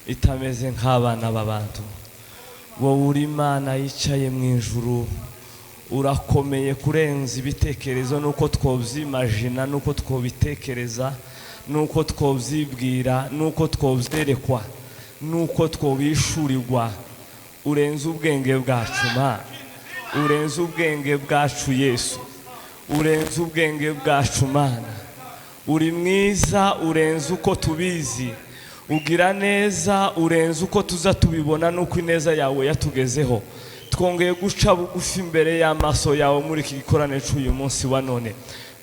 itameze nk'abana b'abantu. Wowe uri Imana yicaye mu ijuru, urakomeye kurenza ibitekerezo nuko twobyimagina, nuko twobitekereza, nuko twobyibwira, nuko twobyerekwa, nuko twobishurirwa. Urenze ubwenge bwacu Mana, urenze ubwenge bwacu Yesu, urenze ubwenge bwacu Mana. Uri mwiza, urenze uko tubizi, ugira neza, urenze uko tuza tubibona, nuko ineza yawe yatugezeho. Twongeye guca bugufi imbere y'amaso yawe muri iki gikorane cy'uyu munsi wa none.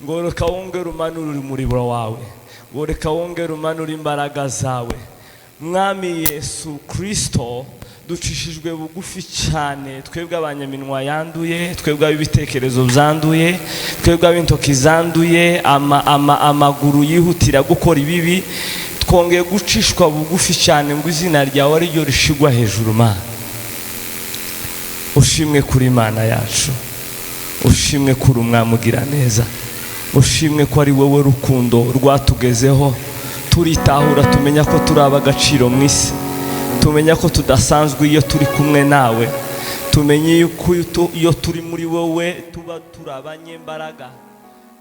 Ngo reka wongere umanure umuriro wawe, ngo reka wongere umanure imbaraga zawe. Mwami Yesu Kristo, ducishijwe bugufi cyane, twebwe abanyaminwa yanduye, twebwe ab'ibitekerezo byanduye, twebwe ab'intoki zanduye, amaguru yihutira gukora ibibi. Twongeye gucishwa bugufi cyane ngo izina ryawe ari ryo rishigwa hejuru Mana. Ushimwe kuri Imana yacu, ushimwe kuri umwami ugira neza, ushimwe ko ari wowe rukundo rwatugezeho. Turitahura tumenya ko turi ab'agaciro mu isi, tumenya ko tudasanzwe iyo turi kumwe nawe, tumenye yuko iyo turi muri wowe tuba turi abanyembaraga,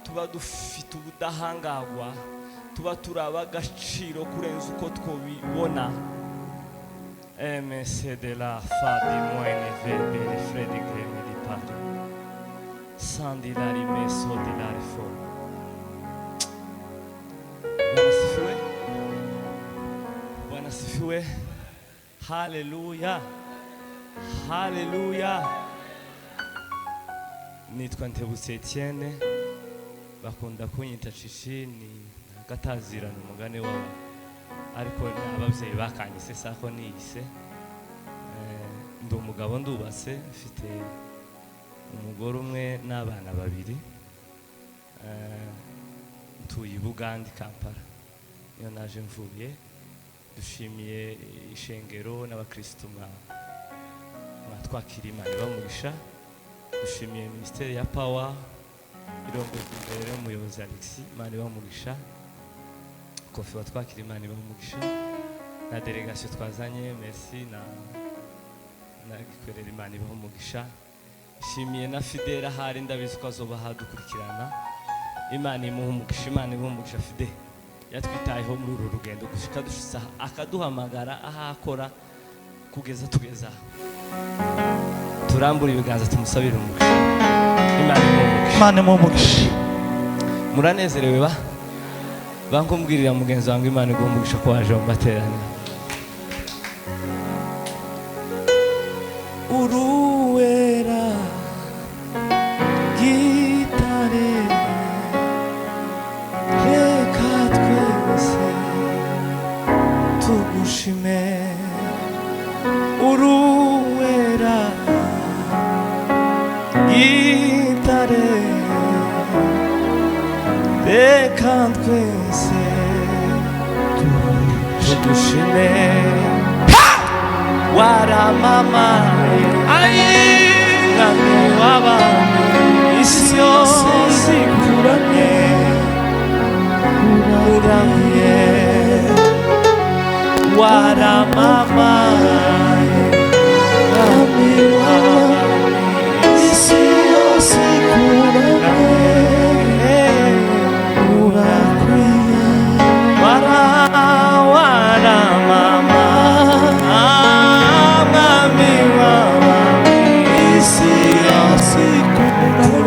tuba dufite ubudahangarwa, tuba turi ab'agaciro kurenza uko twobibona. MC de la Fadi Moine Vebe le Fredi Gremi di Padre Sandi la rimesso di la riforma. Bwana sifiwe. Haleluya, haleluya. Nitwa Ntebutse Etienne, bakunda kunyita Shishi, ni gatazirana umugani wawe, ariko ababyeyi bakanyise sako niyise. Ndi umugabo ndubatse, mfite umugore umwe n'abana babiri. Ntuye i Buganda, Kampala, niyo naje mvuye. Dushimiye ishengero n'abakristo mwatwakira, Imana ibamugisha. Dushimiye Ministeri ya Power irongoza imbere y'umuyobozi Alexis, Imana ibamugisha. Kofi watwakira, Imana ibamugisha. Na delegation twazanye, merci na gikorera, Imana ibamugisha. Shimiye na Fidela hari ndabizi ko azoba hadukurikirana, Imana imuhumugisha, Imana imuhumugisha. Fide yatwitayeho muri uru rugendo gushika dushisa, akaduhamagara ahakora kugeza tugeza. Turambura ibiganza tumusabire umugisha, Imana imuhumugisha, Imana imuhumugisha. Muranezerewe ba bankumbwirira mugenzi wangu, Imana igumugisha ko waje mu materaniro. Uruwera gitare reka twese tugushime. Uruwera gitare reka twese tugushime. Waramamaye mwami w'abami isi yose ikuramye uramye waramamaye mwami w'abami isi yose ikuramye urakwiye mwami w'abami isi yose ikuramye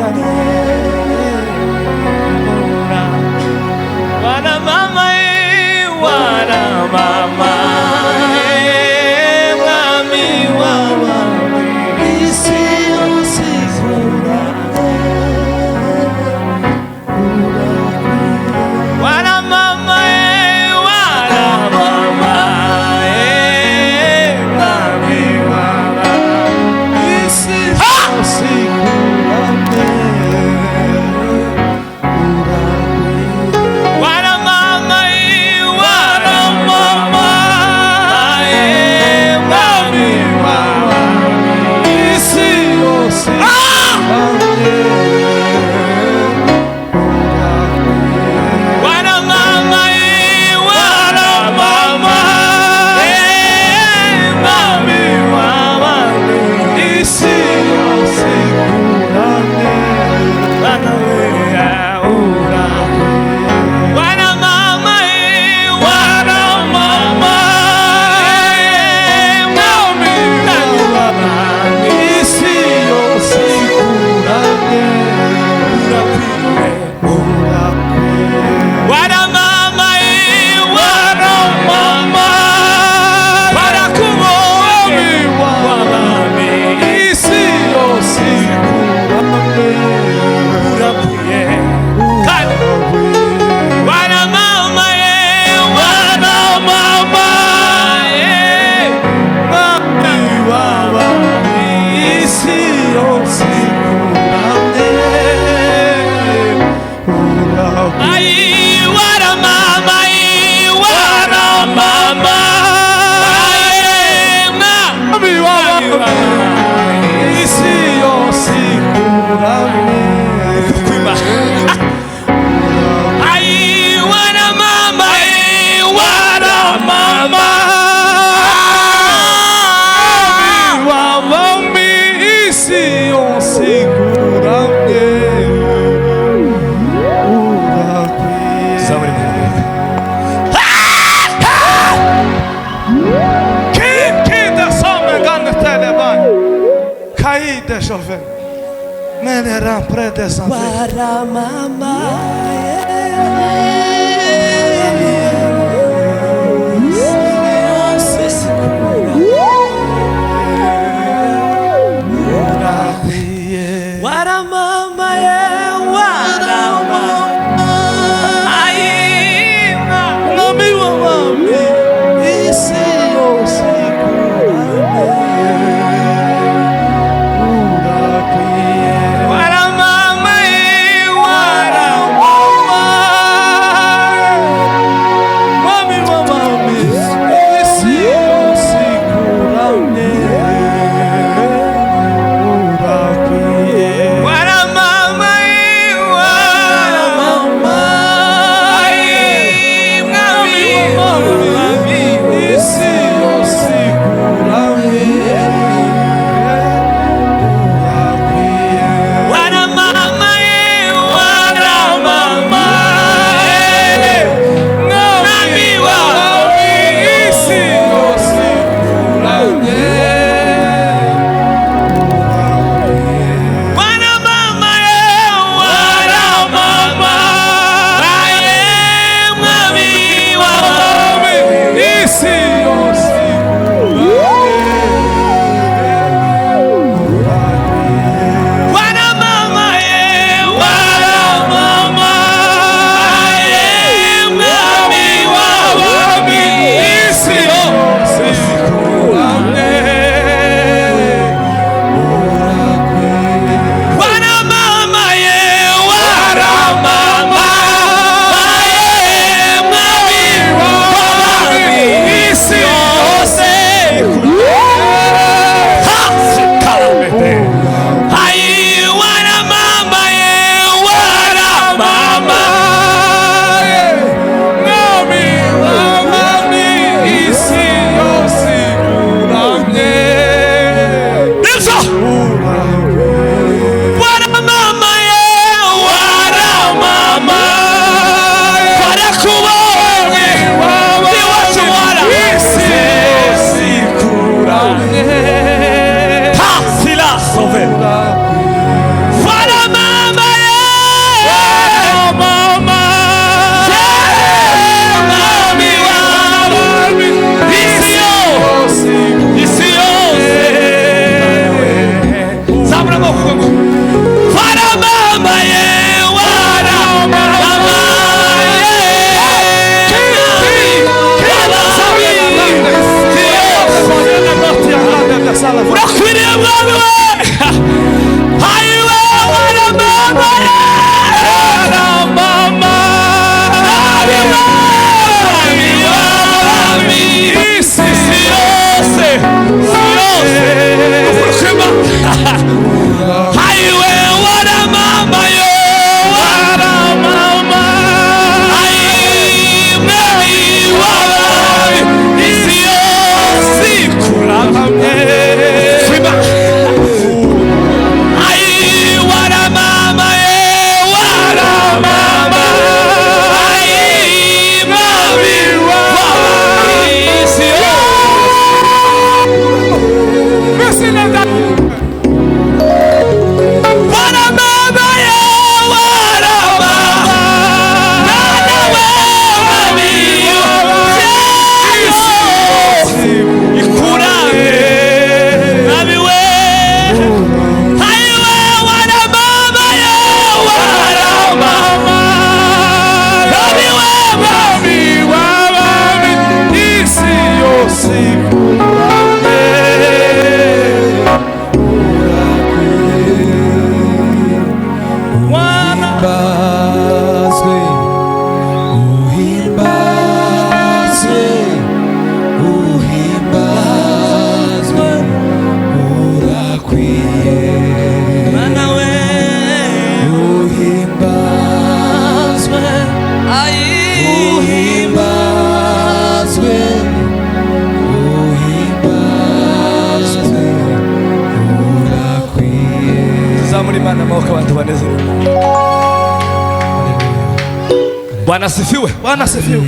Bwana asifiwe. Bwana asifiwe.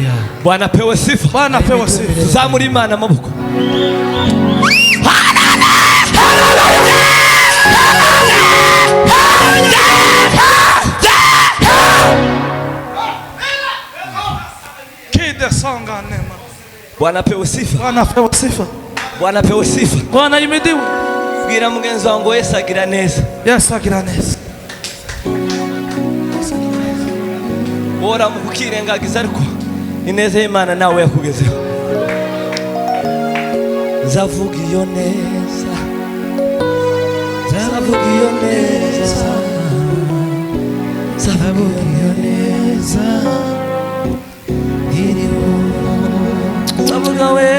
Bwana pewe sifa. Bwana pewe sifa. Tuzamuri Imana amaboko. Kidesonga nema. Bwana pewe sifa. Bwana pewe sifa. Bwana pewe sifa. Bwana yimidiwe. Bwira mugenzi wangu Yesu agira neza. Yesu agira neza. Bora mukirengagiza ariko ineza y'Imana nawe yakugezeho. Zavuga iyo neza. Zavuga iyo neza. Zavuga iyo neza. Iriho. Zavuga we.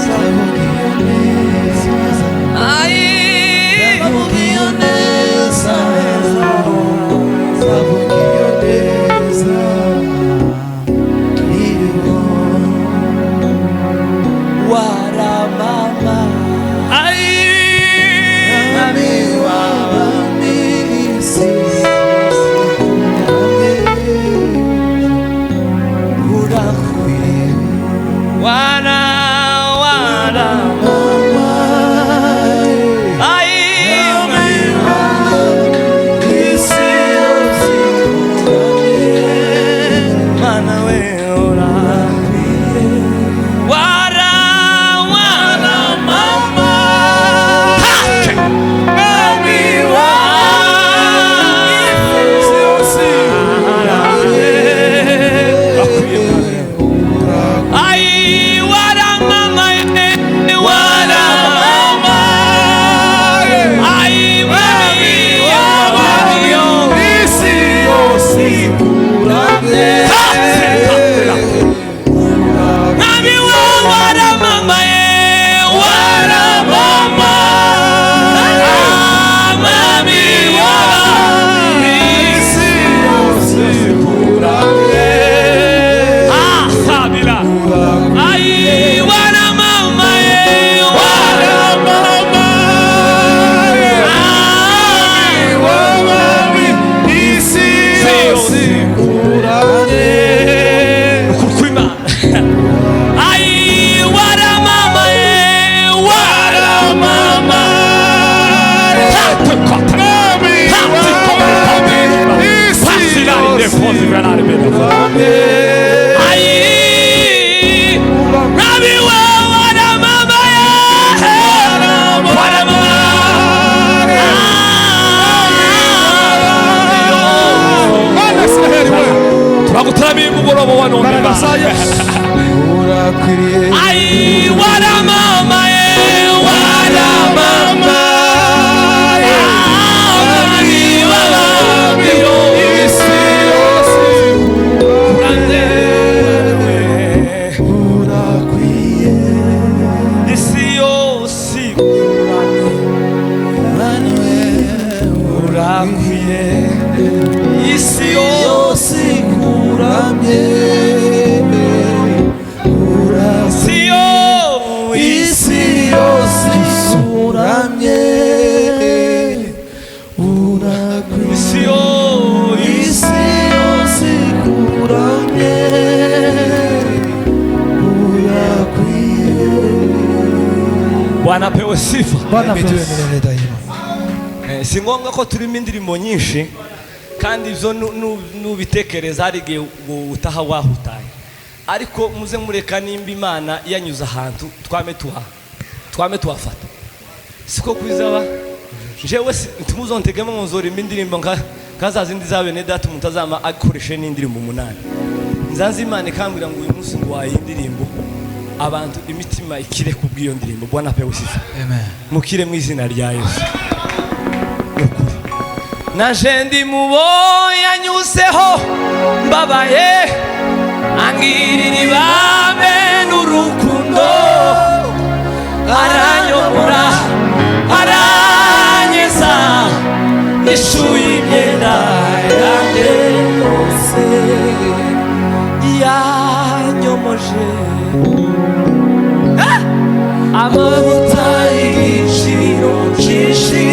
Zavuga iyo neza. Ai. Zavuga iyo neza. Zavuga iyo neza. Iriho. Waramama. Ai. Mami wabamisi. Urakwiye. Wana mama. Ai. Mami wabamisi. Mana we urakwiye. Wana mama. Mami wabamisi. Ai, wara mama, wara mama. Ai, mami, wabamisi osipurane. Mami, wara mama, wara mama. Mami, wabamisi osipurane. Sabila. Ai, wara mama, wara mama. Ai, wabamisi osipurane. Kukwima. Ai, wara mama, wara mama. Ai, Rabi wara mama, wara mama. Turagutaramiye umugoroba wa none. Ai, wara mama, wara mama. urakwiye isi yose ikuramye isi yose ikuramye urakwiye isi yose ikuramye urakwiye. Bwana pewe sifa. Bwana pewe milele daima. Si ngombwa ko turimo indirimbo nyinshi kandi ibyo nubitekereza hari igihe utaha wahutaye, ariko muze mureka nimba Imana yanyuze ahantu twame tuhafata siko kwizaba. Jewe tumuzontegemo nzorimo indirimbo nka zindi za bene data mutazama akoreshe n'indirimbo 8. Nzanze Imana ikambwira ngo uyu munsi ngo wayindirimbo abantu imitima ikire kubwiyo ndirimbo. Bwana pewe sifa. Amen. Mukire mu izina rya Yesu. Naje ndi mubo yanyuseho mbabaye angirira ibambe n'urukundo aranyobora aranyeza nishuye imyenda yanjye yose yanyomoje amavuta y'igiciro cyinshi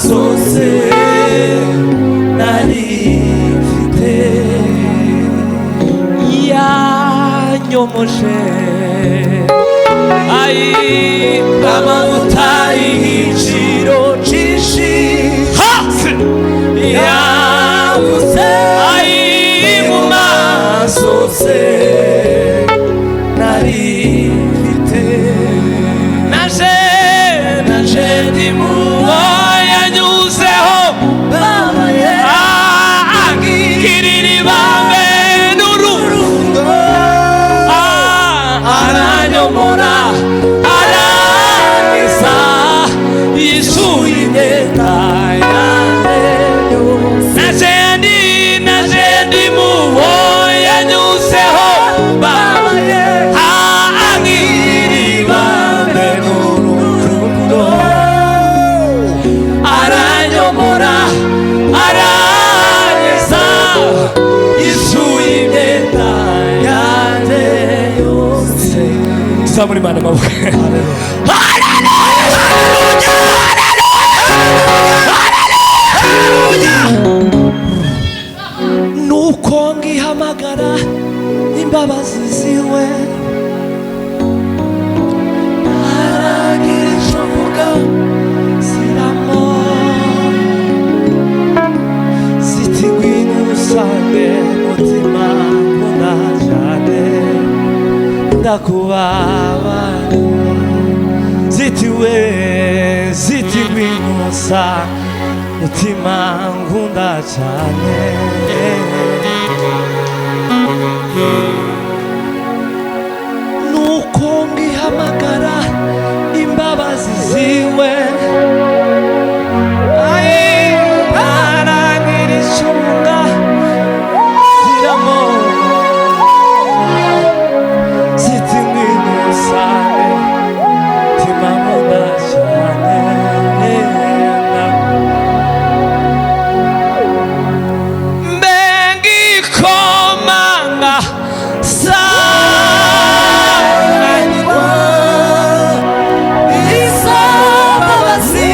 zose narifite yanyomoje amavuta y'igiciro cyinshi yavuze mu maso se narifite. Naje ndi mubo yanyuzeho angirira ibambe n'urukundo aranyomora arangiza yishuye imyenda yanjye yose. Naje ndi mubo yanyuzeho angirira ibambe n'urukundo aranyomora aranyeza yishuye imyenda yanjye yose. Tuzamure Imana amaboko. Nuko ngihamagara imbabazi ziwe aragira icyo mvuga ziramo ziti ngwino usange mutima nkunda cyane ndakubabara ziti ngwino usange mutima nkunda cyane. Nuko ngihamagara imbabazi ziwe aragira icyo mvuga ziramo ziti ngwino usange mutima nkunda cyane. Isa babazi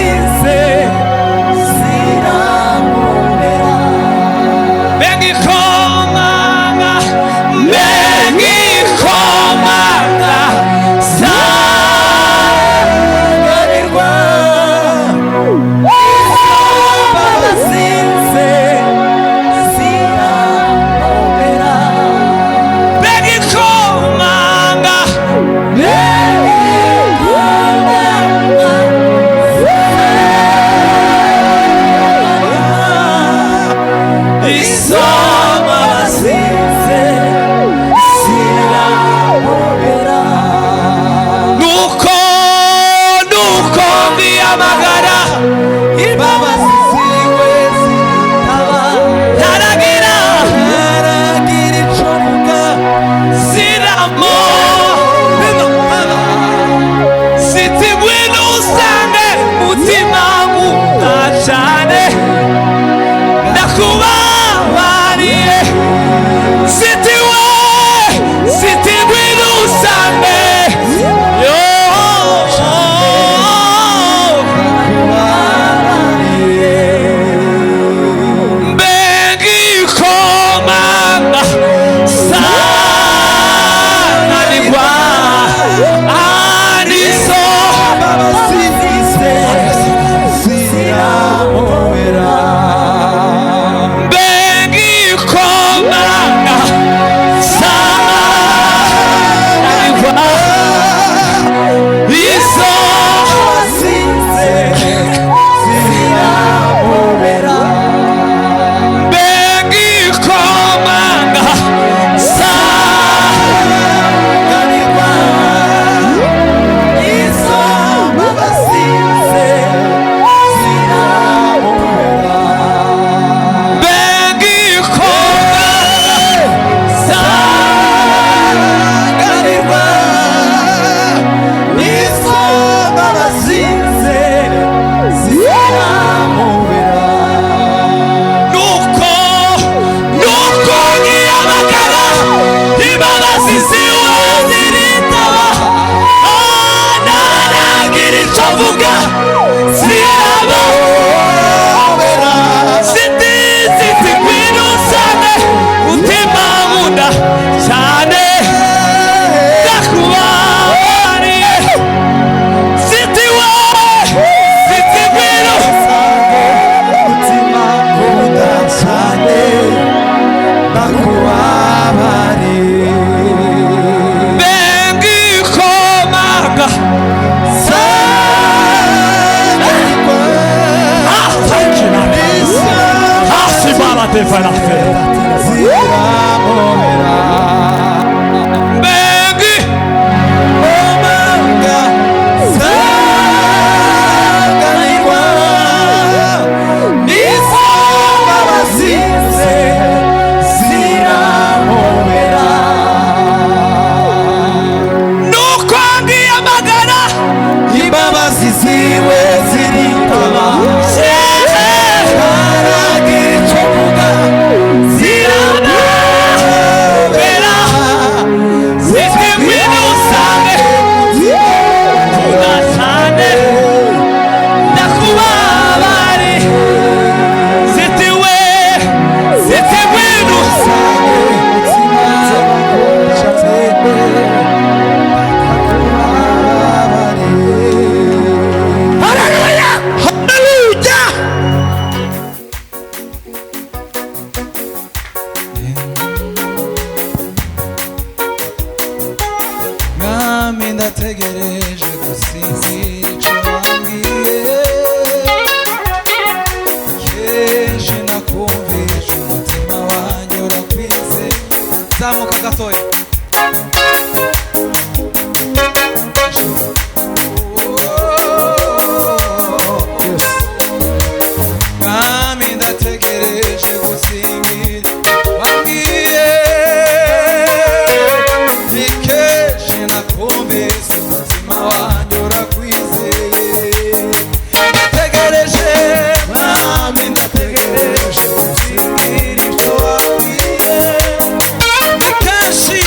mwami ndategereje gusinzira icyo wambwiye kenshi nakumvisha umutima wanjye urakwize zamuka gatoya mwami ndategereje gusinzira wambwiye ni kenshi nakumvise umutima wanjye urakwizeye ndategereje mwami ndategereje gusinzira icyo wambwiye ni kenshi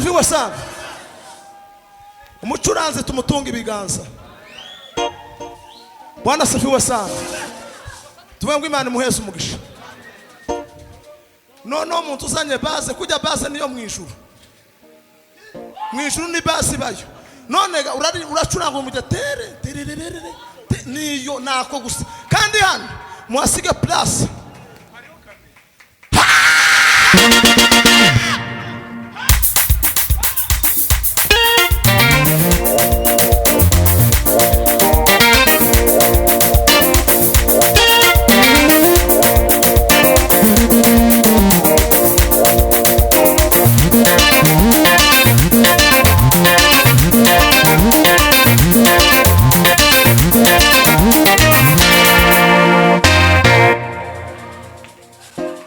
asifiwe sana. Umucuranzi tumutunga ibiganza. Bwana asifiwe sana. Tuvuga ngo Imana imuheze umugisha. No muntu uzanye base, kujya base niyo mwijuru. Mwijuru ni base bayo. None uracuranga mu tere niyo nako gusa. Kandi hano muhasige place.